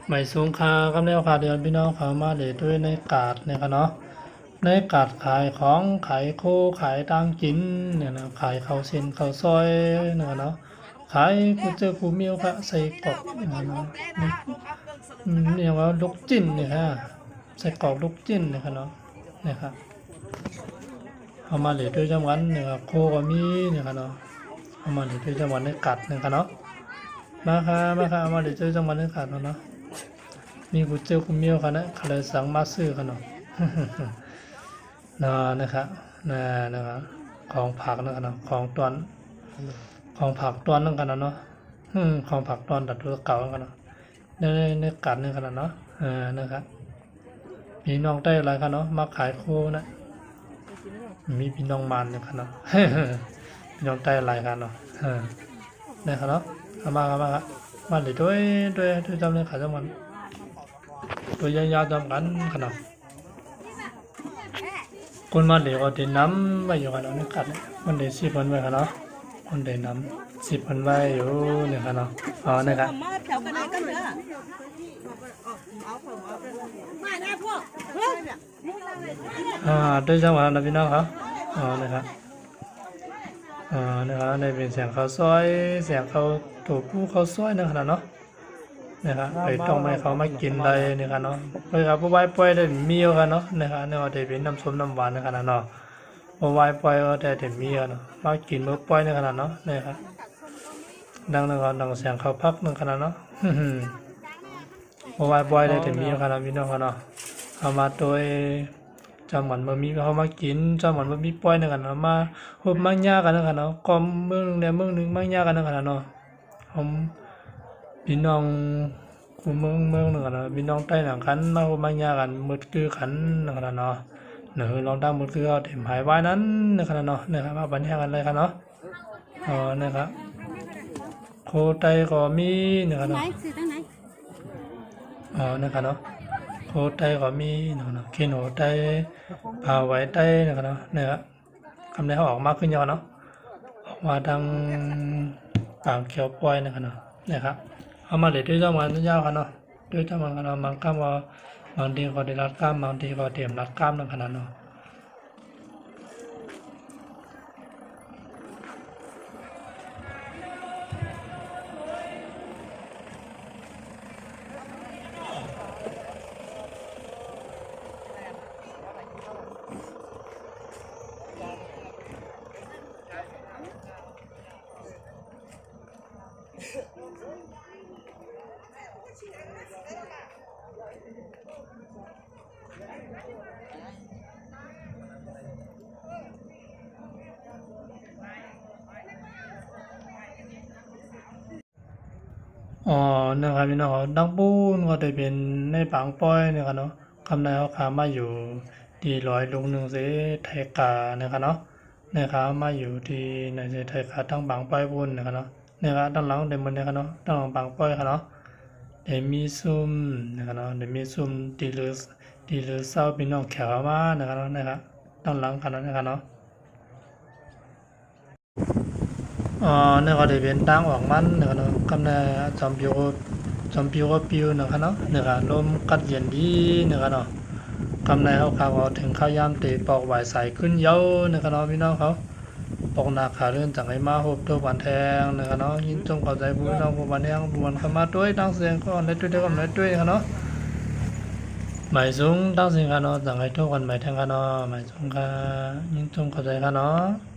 หมายสูงคากับแนวคาเดือนพี่น้องเขามาเลยด้วยในกาดเนี่ยครับเนาะในกาดขายของขายโคขายตังกินเนี่ยนะขายข้าวเส้นข้าวซอยเนี่ยเนาะขายกูเจอกูเมียวค่ะใส่กรอกเนี่ยเนาะเนี่ยว่าลูกจิ้นเนี่ยค่ะใส่กรอกลูกจิ้นเนี่ยครับเนาะเนี่ยครับเอามาเลยด้วยจังหวัดเนี่ยครับโคก็มีเนี่ยครับเนาะเอามาเลยด้วยจังหวัดในกาดเนี่ยครับเนาะมาค่ะเอามาเลยด้วยจังหวัดในกาดเนาะมีกูเจอกูเมียวค่ะนะเขาเลยสั่งมาซื้อค่ะเนาะ นะครับนะครับของผักนะครับเนาะของตอนของผักตอนนั่นกันนะเนาะของผักตอนตัดตัวเก่ากันเนาะในกัดนี่กันเนาะนะครับพี่น้องได้อะไรกันเนาะมาขายโคนะมีพี่น้องมันเนี่ยกันเนาะ พี่น้องได้อะไรกันเนาะนะครับเนาะมาเลยด้วยจำเลยขายจำมันตัวยาวๆจำกันขนาดคนมาเดี๋ยวก็เดินน้ำไว้อยู่กันเนาะนี่กัดมันเดิน10 วันไว้กันเนาะมันเดินน้ำ10 วันไว้อยู่เนี่ยกันเนาะอ๋อนะครับด้วยจังหวะนะพี่น้องครับอ๋อนะครับนะครับในเป็นเสียงเขาซอยเสียงเขาถูกผู้เขาซอยนะครับเนาะนะครับไปต้องไม่เขาไม่กินได้นะครับเนาะไปครับผู้ใบปล่อยได้มีอยู่กันเนาะนะครับเนี่ยได้เป็นน้ำส้มน้ำหวานนะครับเนาะผู้ใบปล่อยก็ได้มีกันเนาะมากินเมื่อปล่อยนะครับเนาะนะครับดังนะครับดังเสียงเขาพักนะครับเนาะผู้ใบปล่อยได้มีกันนะพี่น้องกันเนาะเอามาโดยจำหมันมามีเขามากินจำหมันมามีปล่อยนะครับเนาะมาหุบมังยากันนะครับเนาะกอมเมืองเนี่ยเมืองหนึ่งมังยากันนะครับเนาะผมพี่น้องกูเมืองหนึ่งนะพี่น้องใต้หนังขันมาหุบมังยากันมืดคือขันนะครับเนาะเนื้อลองตั้งมืดคือเอาเต็มหายไว้นั้นนะครับเนาะนะครับมาบันทึกกันเลยครับเนาะนะครับโคไตก็มีนะครับเนาะนะครับเนาะโคไตก็มีนะครับเนาะกินโหไตพาไว้ไตนะครับเนาะนะครับคำนี้เขาออกมาขึ้นเยอะเนาะออกมาดังปากเขียวปล่อยนะครับเนาะนะครับเอามาเลยด้วยจังหวะยาวครับเนาะด้วยจังหวะกันเนาะบางคำว่าบางทีก็ได้รัดกล้ามบางทีก็เตรียมรัดกล้ามนะครับเนาะนะครับพี่น้องดังปูนก็ได้เป็นในปางป้อยนะครับเนาะคำนายเขาขามาอยู่ที่100 ลุง 1เสไทยกานะครับเนาะนะครับมาอยู่ที่ในเสไทยกาตั้งบางป้อยบุญนะครับเนาะนะครับด้านหลังเดมันนะครับเนาะด้านหลังบางป้อยครับเนาะเดมีซุ่มนะครับเนาะเดมีซุ่มดีลือเศร้าพี่น้องแขวมานะครับเนาะนะครับด้านหลังครับนะครับเนาะเนี่ยก็ได้เป็นตั้งออกมันนะครับเนาะกำเนิดจอมพิวก็ปิวนะครับเนาะนะครับลมกัดเย็นดีนะครับเนาะกำเนิดเขาข่าวถึงข้าวยามเตะปอกไหวใสขึ้นเยอะนะครับเนาะพี่น้องเขาปอกหนักขาเลื่อนจากไอ้มาหบตัวบันแทงนะครับเนาะยินจงเข้าใจผู้น้องผู้บันแทงผู้บันเข้ามาด้วยตั้งเสียงก็ได้ด้วยกันได้ด้วยครับเนาะหมายสูงตั้งเสียงกันเนาะจากไอ้ทุกคนหมายแทงกันเนาะหมายสูงกันยินจงเข้าใจกันเนาะ